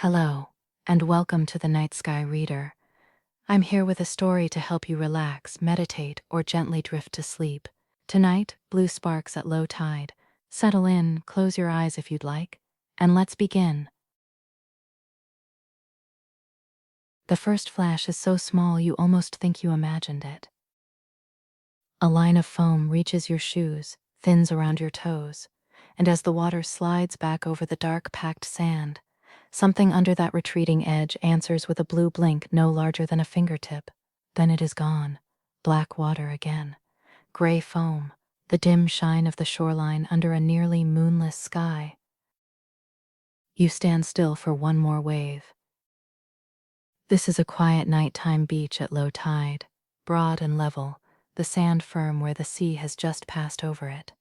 Hello, and welcome to the Night Sky Reader. I'm here with a story to help you relax, meditate, or gently drift to sleep. Tonight, blue sparks at low tide. Settle in, close your eyes if you'd like, and let's begin. The first flash is so small you almost think you imagined it. A line of foam reaches your shoes, thins around your toes, and as the water slides back over the dark packed sand, something under that retreating edge answers with a blue blink no larger than a fingertip. Then it is gone. Black water again. Gray foam, the dim shine of the shoreline under a nearly moonless sky. You stand still for one more wave. This is a quiet nighttime beach at low tide, broad and level, the sand firm where the sea has just passed over it.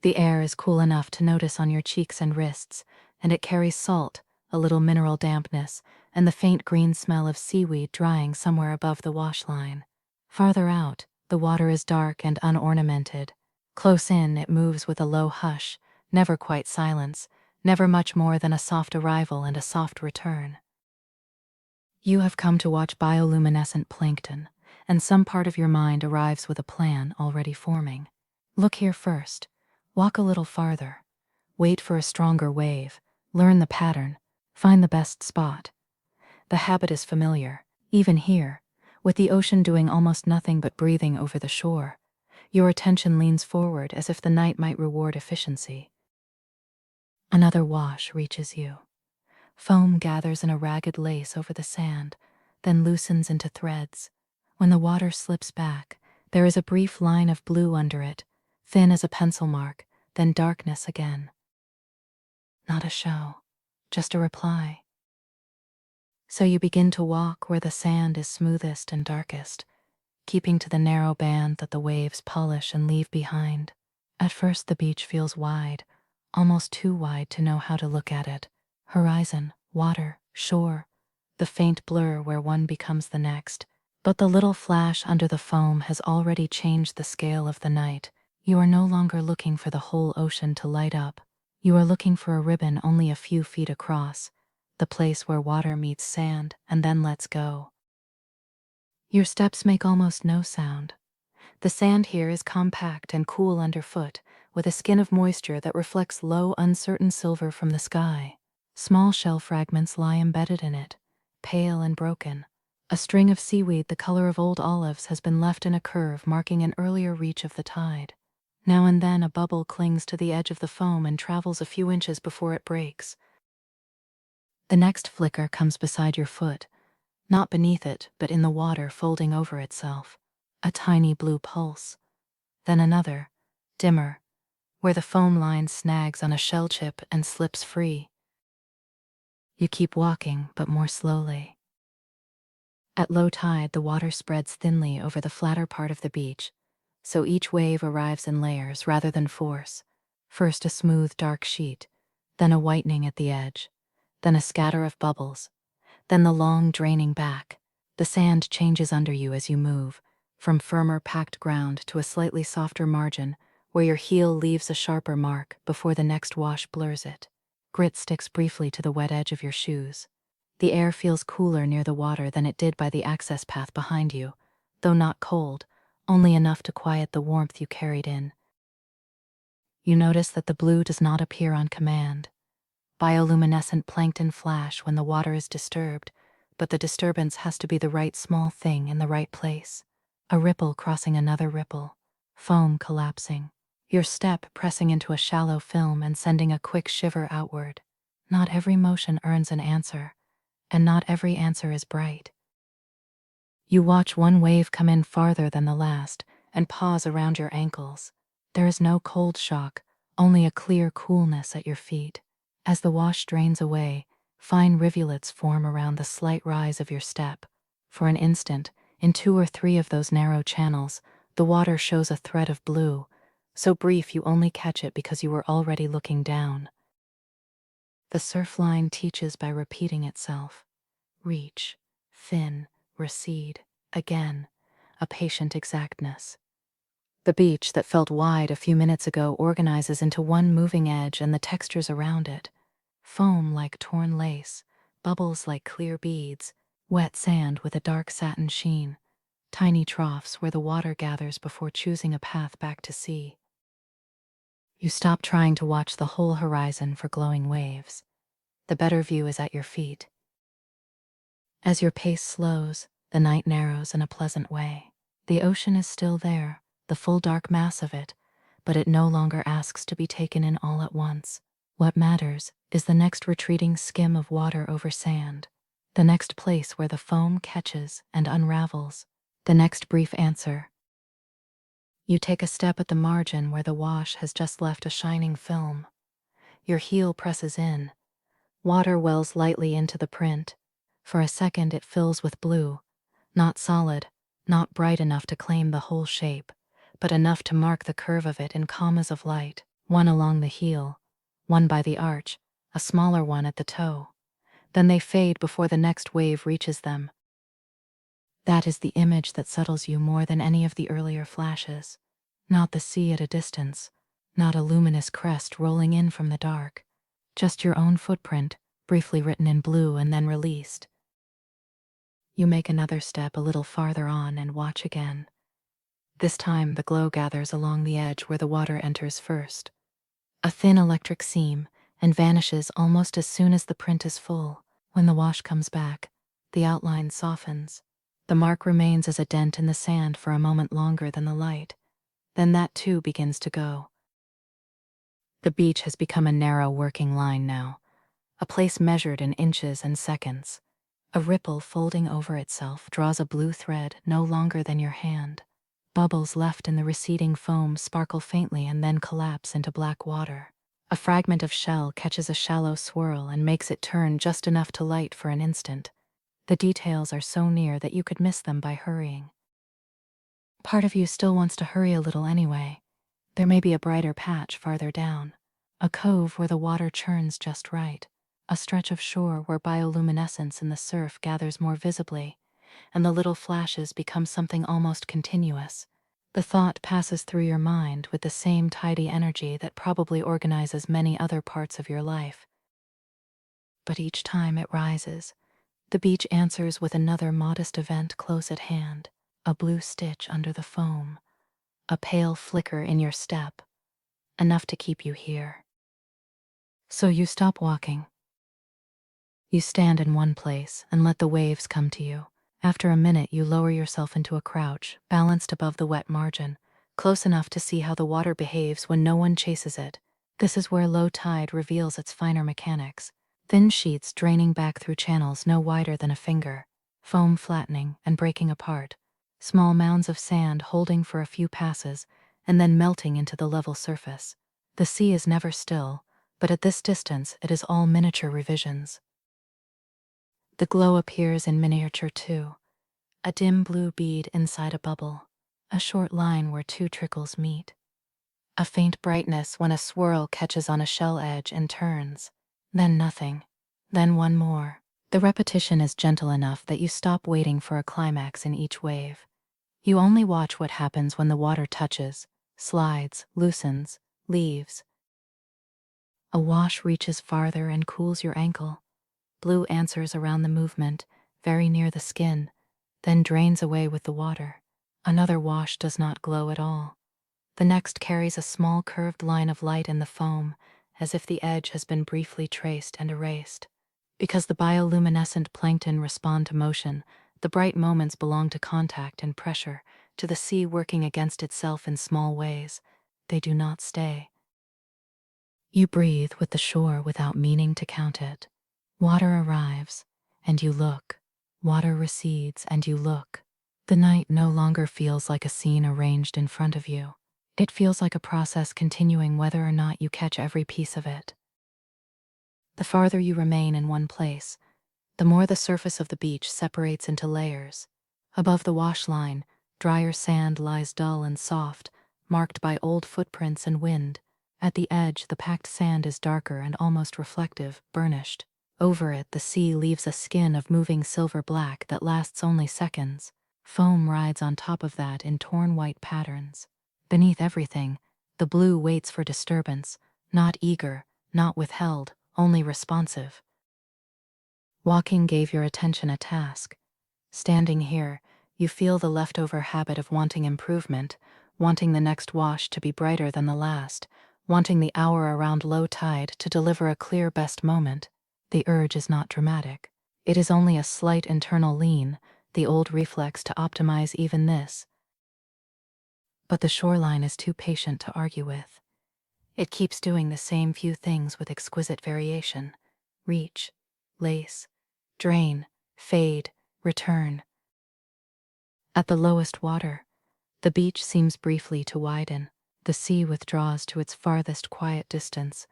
The air is cool enough to notice on your cheeks and wrists, and it carries salt, a little mineral dampness, and the faint green smell of seaweed drying somewhere above the wash line. Farther out, the water is dark and unornamented. Close in, it moves with a low hush, never quite silence, never much more than a soft arrival and a soft return. You have come to watch bioluminescent plankton, and some part of your mind arrives with a plan already forming. Look here first. Walk a little farther. Wait for a stronger wave. Learn the pattern. Find the best spot. The habit is familiar, even here, with the ocean doing almost nothing but breathing over the shore. Your attention leans forward as if the night might reward efficiency. Another wash reaches you. Foam gathers in a ragged lace over the sand, then loosens into threads. When the water slips back, there is a brief line of blue under it, thin as a pencil mark, then darkness again. Not a show, just a reply. So you begin to walk where the sand is smoothest and darkest, keeping to the narrow band that the waves polish and leave behind. At first the beach feels wide, almost too wide to know how to look at it. Horizon, water, shore, the faint blur where one becomes the next. But the little flash under the foam has already changed the scale of the night. You are no longer looking for the whole ocean to light up. You are looking for a ribbon only a few feet across, the place where water meets sand and then lets go. Your steps make almost no sound. The sand here is compact and cool underfoot, with a skin of moisture that reflects low, uncertain silver from the sky. Small shell fragments lie embedded in it, pale and broken. A string of seaweed the color of old olives has been left in a curve marking an earlier reach of the tide. Now and then a bubble clings to the edge of the foam and travels a few inches before it breaks. The next flicker comes beside your foot, not beneath it, but in the water folding over itself. A tiny blue pulse. Then another, dimmer, where the foam line snags on a shell chip and slips free. You keep walking, but more slowly. At low tide, the water spreads thinly over the flatter part of the beach, so each wave arrives in layers rather than force. First a smooth, dark sheet, then a whitening at the edge, then a scatter of bubbles, then the long, draining back. The sand changes under you as you move, from firmer, packed ground to a slightly softer margin where your heel leaves a sharper mark before the next wash blurs it. Grit sticks briefly to the wet edge of your shoes. The air feels cooler near the water than it did by the access path behind you, though not cold, only enough to quiet the warmth you carried in. You notice that the blue does not appear on command. Bioluminescent plankton flash when the water is disturbed, but the disturbance has to be the right small thing in the right place. A ripple crossing another ripple, foam collapsing, your step pressing into a shallow film and sending a quick shiver outward. Not every motion earns an answer, and not every answer is bright. You watch one wave come in farther than the last and pause around your ankles. There is no cold shock, only a clear coolness at your feet. As the wash drains away, fine rivulets form around the slight rise of your step. For an instant, in 2 or 3 of those narrow channels, the water shows a thread of blue, so brief you only catch it because you were already looking down. The surf line teaches by repeating itself. Reach, thin, recede, again, a patient exactness. The beach that felt wide a few minutes ago organizes into one moving edge and the textures around it. Foam like torn lace, bubbles like clear beads, wet sand with a dark satin sheen, tiny troughs where the water gathers before choosing a path back to sea. You stop trying to watch the whole horizon for glowing waves. The better view is at your feet. As your pace slows, the night narrows in a pleasant way. The ocean is still there, the full dark mass of it, but it no longer asks to be taken in all at once. What matters is the next retreating skim of water over sand, the next place where the foam catches and unravels, the next brief answer. You take a step at the margin where the wash has just left a shining film. Your heel presses in. Water wells lightly into the print. For a second it fills with blue, not solid, not bright enough to claim the whole shape, but enough to mark the curve of it in commas of light, one along the heel, one by the arch, a smaller one at the toe. Then they fade before the next wave reaches them. That is the image that settles you more than any of the earlier flashes. Not the sea at a distance, not a luminous crest rolling in from the dark, just your own footprint, briefly written in blue and then released. You make another step a little farther on and watch again. This time the glow gathers along the edge where the water enters first. A thin electric seam, and vanishes almost as soon as the print is full. When the wash comes back, the outline softens. The mark remains as a dent in the sand for a moment longer than the light. Then that too begins to go. The beach has become a narrow working line now, a place measured in inches and seconds. A ripple folding over itself draws a blue thread no longer than your hand. Bubbles left in the receding foam sparkle faintly and then collapse into black water. A fragment of shell catches a shallow swirl and makes it turn just enough to light for an instant. The details are so near that you could miss them by hurrying. Part of you still wants to hurry a little anyway. There may be a brighter patch farther down, a cove where the water churns just right, a stretch of shore where bioluminescence in the surf gathers more visibly, and the little flashes become something almost continuous. The thought passes through your mind with the same tidy energy that probably organizes many other parts of your life. But each time it rises, the beach answers with another modest event close at hand, a blue stitch under the foam, a pale flicker in your step, enough to keep you here. So you stop walking. You stand in one place and let the waves come to you. After a minute, you lower yourself into a crouch, balanced above the wet margin, close enough to see how the water behaves when no one chases it. This is where low tide reveals its finer mechanics. Thin sheets draining back through channels no wider than a finger, foam flattening and breaking apart, small mounds of sand holding for a few passes and then melting into the level surface. The sea is never still, but at this distance it is all miniature revisions. The glow appears in miniature too, a dim blue bead inside a bubble, a short line where two trickles meet, a faint brightness when a swirl catches on a shell edge and turns, then nothing, then one more. The repetition is gentle enough that you stop waiting for a climax in each wave. You only watch what happens when the water touches, slides, loosens, leaves. A wash reaches farther and cools your ankle. Blue answers around the movement, very near the skin, then drains away with the water. Another wash does not glow at all. The next carries a small curved line of light in the foam, as if the edge has been briefly traced and erased. Because the bioluminescent plankton respond to motion, the bright moments belong to contact and pressure, to the sea working against itself in small ways. They do not stay. You breathe with the shore without meaning to count it. Water arrives, and you look. Water recedes, and you look. The night no longer feels like a scene arranged in front of you. It feels like a process continuing whether or not you catch every piece of it. The farther you remain in one place, the more the surface of the beach separates into layers. Above the wash line, drier sand lies dull and soft, marked by old footprints and wind. At the edge, the packed sand is darker and almost reflective, burnished. Over it, the sea leaves a skin of moving silver black that lasts only seconds. Foam rides on top of that in torn white patterns. Beneath everything, the blue waits for disturbance, not eager, not withheld, only responsive. Walking gave your attention a task. Standing here, you feel the leftover habit of wanting improvement, wanting the next wash to be brighter than the last, wanting the hour around low tide to deliver a clear best moment. The urge is not dramatic. It is only a slight internal lean, the old reflex to optimize even this. But the shoreline is too patient to argue with. It keeps doing the same few things with exquisite variation. Reach, lace, drain, fade, return. At the lowest water, the beach seems briefly to widen. The sea withdraws to its farthest quiet distance,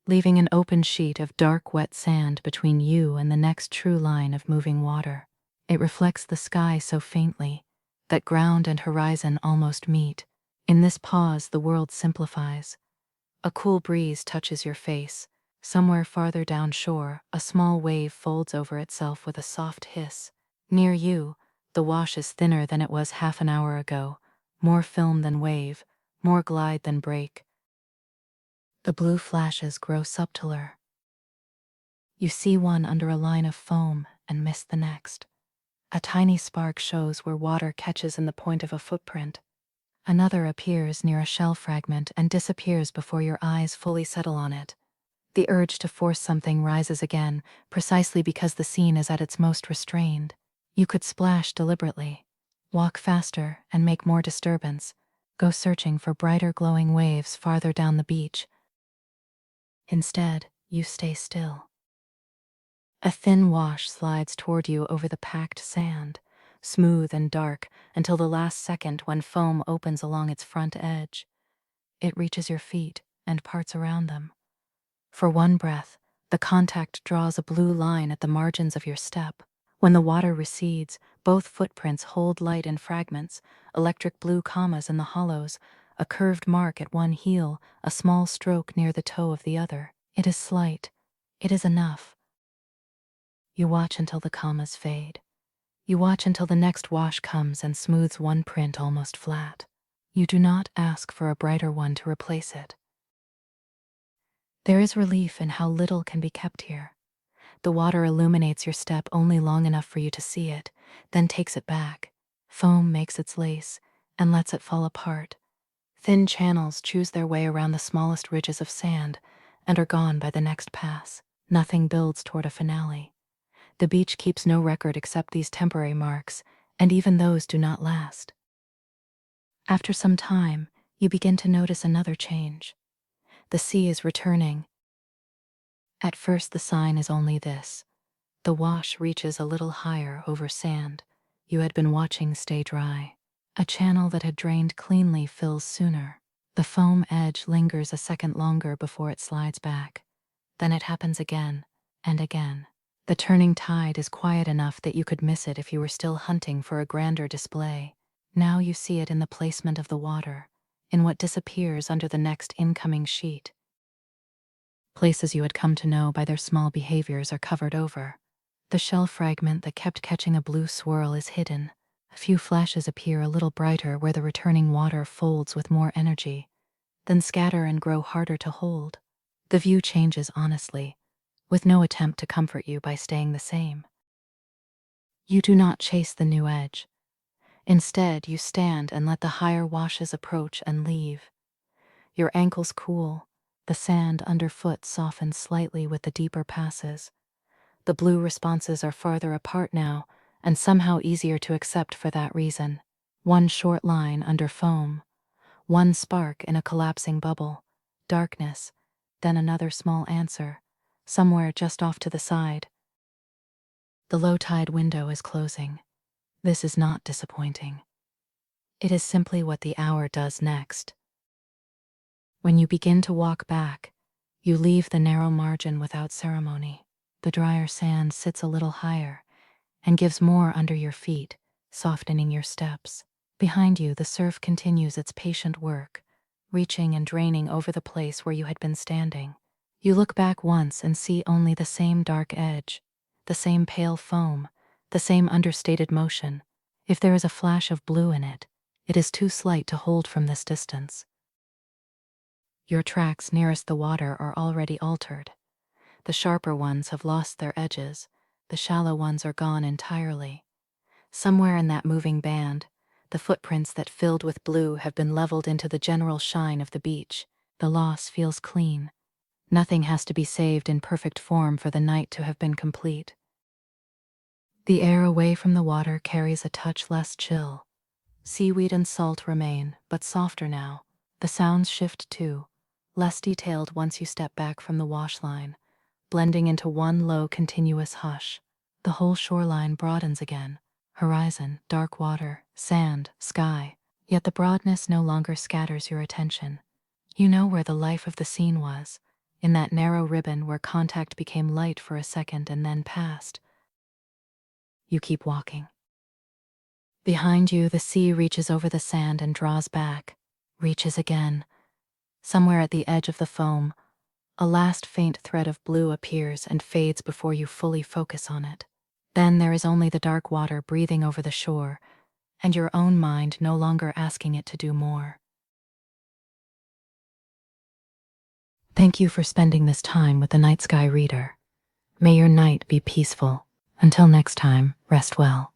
leaving an open sheet of dark, wet sand between you and the next true line of moving water. It reflects the sky so faintly that ground and horizon almost meet. In this pause, the world simplifies. A cool breeze touches your face. Somewhere farther down shore, a small wave folds over itself with a soft hiss. Near you, the wash is thinner than it was half an hour ago, more film than wave, more glide than break. The blue flashes grow subtler. You see one under a line of foam and miss the next. A tiny spark shows where water catches in the point of a footprint. Another appears near a shell fragment and disappears before your eyes fully settle on it. The urge to force something rises again, precisely because the scene is at its most restrained. You could splash deliberately, walk faster and make more disturbance, go searching for brighter glowing waves farther down the beach. Instead, you stay still. A thin wash slides toward you over the packed sand, smooth and dark until the last second when foam opens along its front edge. It reaches your feet and parts around them. For one breath, the contact draws a blue line at the margins of your step. When the water recedes, both footprints hold light in fragments, electric blue commas in the hollows, a curved mark at one heel, a small stroke near the toe of the other. It is slight. It is enough. You watch until the commas fade. You watch until the next wash comes and smooths one print almost flat. You do not ask for a brighter one to replace it. There is relief in how little can be kept here. The water illuminates your step only long enough for you to see it, then takes it back. Foam makes its lace and lets it fall apart. Thin channels choose their way around the smallest ridges of sand and are gone by the next pass. Nothing builds toward a finale. The beach keeps no record except these temporary marks, and even those do not last. After some time, you begin to notice another change. The sea is returning. At first, the sign is only this. The wash reaches a little higher over sand you had been watching stay dry. A channel that had drained cleanly fills sooner. The foam edge lingers a second longer before it slides back. Then it happens again and again. The turning tide is quiet enough that you could miss it if you were still hunting for a grander display. Now you see it in the placement of the water, in what disappears under the next incoming sheet. Places you had come to know by their small behaviors are covered over. The shell fragment that kept catching a blue swirl is hidden. A few flashes appear a little brighter where the returning water folds with more energy, then scatter and grow harder to hold. The view changes honestly, with no attempt to comfort you by staying the same. You do not chase the new edge. Instead, you stand and let the higher washes approach and leave. Your ankles cool, the sand underfoot softens slightly with the deeper passes. The blue responses are farther apart now, and somehow easier to accept for that reason. One short line under foam, one spark in a collapsing bubble, darkness, then another small answer, somewhere just off to the side. The low tide window is closing. This is not disappointing. It is simply what the hour does next. When you begin to walk back, you leave the narrow margin without ceremony. The drier sand sits a little higher and gives more under your feet, softening your steps. Behind you, the surf continues its patient work, reaching and draining over the place where you had been standing. You look back once and see only the same dark edge, the same pale foam, the same understated motion. If there is a flash of blue in it, it is too slight to hold from this distance. Your tracks nearest the water are already altered. The sharper ones have lost their edges, the shallow ones are gone entirely. Somewhere in that moving band, the footprints that filled with blue have been leveled into the general shine of the beach. The loss feels clean. Nothing has to be saved in perfect form for the night to have been complete. The air away from the water carries a touch less chill. Seaweed and salt remain, but softer now. The sounds shift too, less detailed once you step back from the washline, blending into one low, continuous hush. The whole shoreline broadens again. Horizon, dark water, sand, sky. Yet the broadness no longer scatters your attention. You know where the life of the scene was, in that narrow ribbon where contact became light for a second and then passed. You keep walking. Behind you, the sea reaches over the sand and draws back, reaches again. Somewhere at the edge of the foam, a last faint thread of blue appears and fades before you fully focus on it. Then there is only the dark water breathing over the shore, and your own mind no longer asking it to do more. Thank you for spending this time with the Night Sky Reader. May your night be peaceful. Until next time, rest well.